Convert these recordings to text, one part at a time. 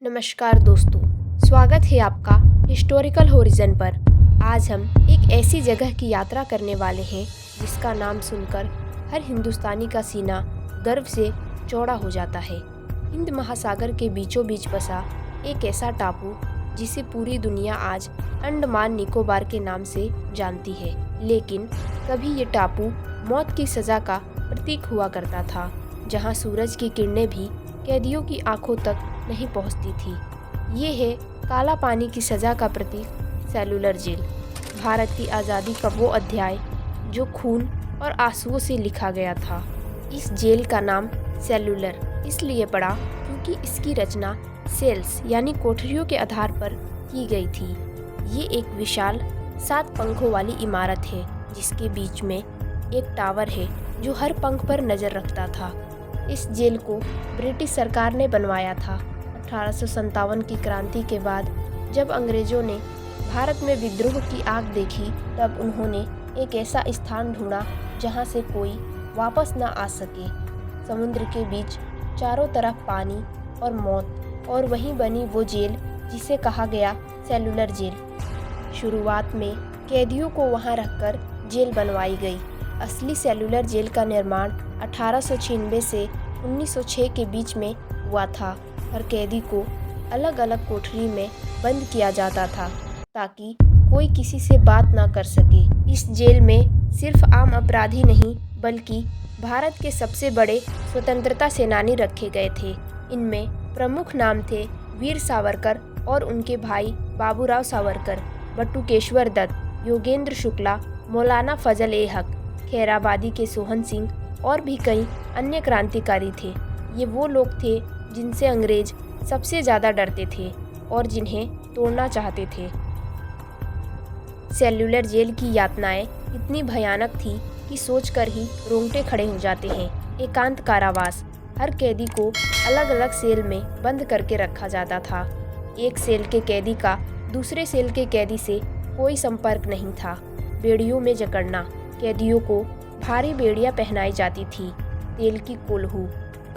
नमस्कार दोस्तों, स्वागत है आपका हिस्टोरिकल होरिजन पर। आज हम एक ऐसी जगह की यात्रा करने वाले हैं जिसका नाम सुनकर हर हिंदुस्तानी का सीना गर्व से चौड़ा हो जाता है। हिंद महासागर के बीचों बीच बसा एक ऐसा टापू जिसे पूरी दुनिया आज अंडमान निकोबार के नाम से जानती है। लेकिन कभी ये टापू मौत की सज़ा का प्रतीक हुआ करता था, जहाँ सूरज की किरणें भी कैदियों की आंखों तक नहीं पहुंचती थी। ये है काला पानी की सज़ा का प्रतीक सेल्युलर जेल। भारत की आज़ादी का वो अध्याय जो खून और आंसुओं से लिखा गया था। इस जेल का नाम सेल्युलर इसलिए पड़ा क्योंकि इसकी रचना सेल्स यानी कोठरियों के आधार पर की गई थी। ये एक विशाल 7 पंखों वाली इमारत है जिसके बीच में एक टावर है जो हर पंख पर नज़र रखता था। इस जेल को ब्रिटिश सरकार ने बनवाया था। 1857 की क्रांति के बाद जब अंग्रेज़ों ने भारत में विद्रोह की आग देखी, तब उन्होंने एक ऐसा स्थान ढूंढा जहां से कोई वापस ना आ सके। समुद्र के बीच चारों तरफ पानी और मौत, और वहीं बनी वो जेल जिसे कहा गया सेल्युलर जेल। शुरुआत में कैदियों को वहां रखकर जेल बनवाई गई। असली सेल्युलर जेल का निर्माण 1896 से 1906 के बीच में हुआ था। हर कैदी को अलग अलग कोठरी में बंद किया जाता था ताकि कोई किसी से बात ना कर सके। इस जेल में सिर्फ आम अपराधी नहीं बल्कि भारत के सबसे बड़े स्वतंत्रता सेनानी रखे गए थे। इनमें प्रमुख नाम थे वीर सावरकर और उनके भाई बाबूराव सावरकर, बटुकेश्वर दत्त, योगेंद्र शुक्ला, मौलाना फजल ए हक, खैराबादी के सोहन सिंह और भी कई अन्य क्रांतिकारी थे। ये वो लोग थे जिनसे अंग्रेज सबसे ज़्यादा डरते थे और जिन्हें तोड़ना चाहते थे। सेल्युलर जेल की यातनाएं इतनी भयानक थी कि सोचकर ही रोंगटे खड़े हो जाते हैं। एकांत कारावास, हर कैदी को अलग अलग सेल में बंद करके रखा जाता था। एक सेल के कैदी का दूसरे सेल के कैदी से कोई संपर्क नहीं था। बेड़ियों में जकड़ना, कैदियों को भारी बेड़ियां पहनाई जाती थी। तेल की कोल्हू,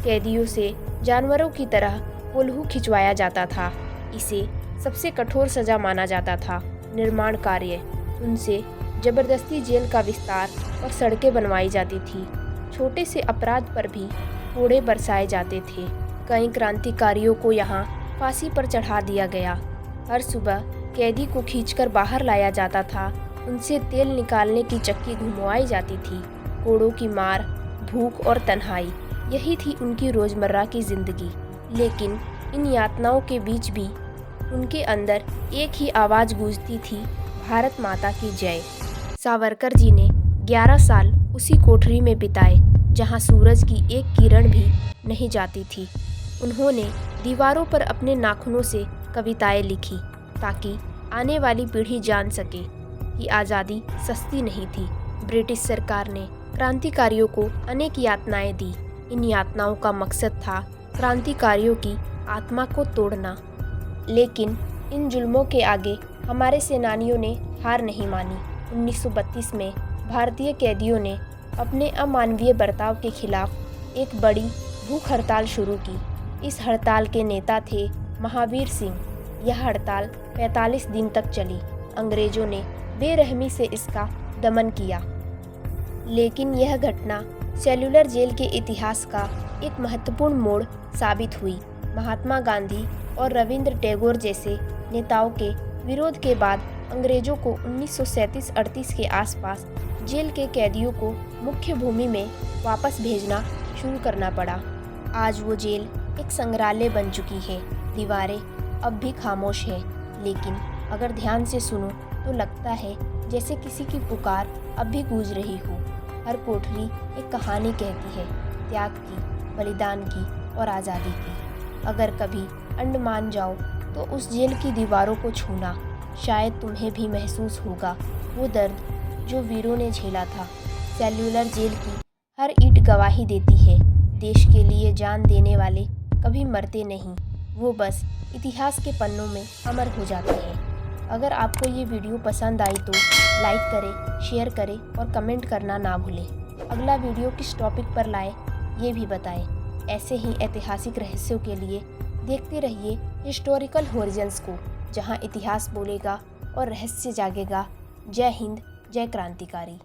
कैदियों से जानवरों की तरह कोल्हू खिंचवाया जाता था। इसे सबसे कठोर सज़ा माना जाता था। निर्माण कार्य, उनसे जबरदस्ती जेल का विस्तार और सड़कें बनवाई जाती थी। छोटे से अपराध पर भी कोड़े बरसाए जाते थे। कई क्रांतिकारियों को यहाँ फांसी पर चढ़ा दिया गया। हर सुबह कैदी को खींचकर बाहर लाया जाता था। उनसे तेल निकालने की चक्की घुमवाई जाती थी। कोड़ों की मार, भूख और तन्हाई, यही थी उनकी रोज़मर्रा की ज़िंदगी। लेकिन इन यातनाओं के बीच भी उनके अंदर एक ही आवाज़ गूंजती थी, भारत माता की जय। सावरकर जी ने 11 साल उसी कोठरी में बिताए जहां सूरज की एक किरण भी नहीं जाती थी। उन्होंने दीवारों पर अपने नाखूनों से कविताएं लिखी ताकि आने वाली पीढ़ी जान सके कि आज़ादी सस्ती नहीं थी। ब्रिटिश सरकार ने क्रांतिकारियों को अनेक यातनाएं दी। इन यातनाओं का मकसद था क्रांतिकारियों की आत्मा को तोड़ना। लेकिन इन जुल्मों के आगे हमारे सेनानियों ने हार नहीं मानी। 1932 में भारतीय कैदियों ने अपने अमानवीय बर्ताव के खिलाफ एक बड़ी भूख हड़ताल शुरू की। इस हड़ताल के नेता थे महावीर सिंह। यह हड़ताल 45 दिन तक चली। अंग्रेजों ने बेरहमी से इसका दमन किया। लेकिन यह घटना सेल्युलर जेल के इतिहास का एक महत्वपूर्ण मोड़ साबित हुई। महात्मा गांधी और रविंद्र टैगोर जैसे नेताओं के विरोध के बाद अंग्रेजों को 1937-38 के आसपास जेल के कैदियों को मुख्य भूमि में वापस भेजना शुरू करना पड़ा। आज वो जेल एक संग्रहालय बन चुकी है। दीवारें अब भी खामोश है, लेकिन अगर ध्यान से सुनो तो लगता है जैसे किसी की पुकार अब भी गूंज रही हो। हर कोठरी एक कहानी कहती है, त्याग की, बलिदान की और आज़ादी की। अगर कभी अंडमान जाओ तो उस जेल की दीवारों को छूना, शायद तुम्हें भी महसूस होगा वो दर्द जो वीरों ने झेला था। सेल्युलर जेल की हर ईंट गवाही देती है, देश के लिए जान देने वाले कभी मरते नहीं, वो बस इतिहास के पन्नों में अमर हो जाते हैं। अगर आपको ये वीडियो पसंद आई तो लाइक करें, शेयर करें और कमेंट करना ना भूलें। अगला वीडियो किस टॉपिक पर लाएं ये भी बताएं। ऐसे ही ऐतिहासिक रहस्यों के लिए देखते रहिए हिस्टोरिकल हॉरिजन्स को, जहां इतिहास बोलेगा और रहस्य जागेगा। जय हिंद, जय क्रांतिकारी।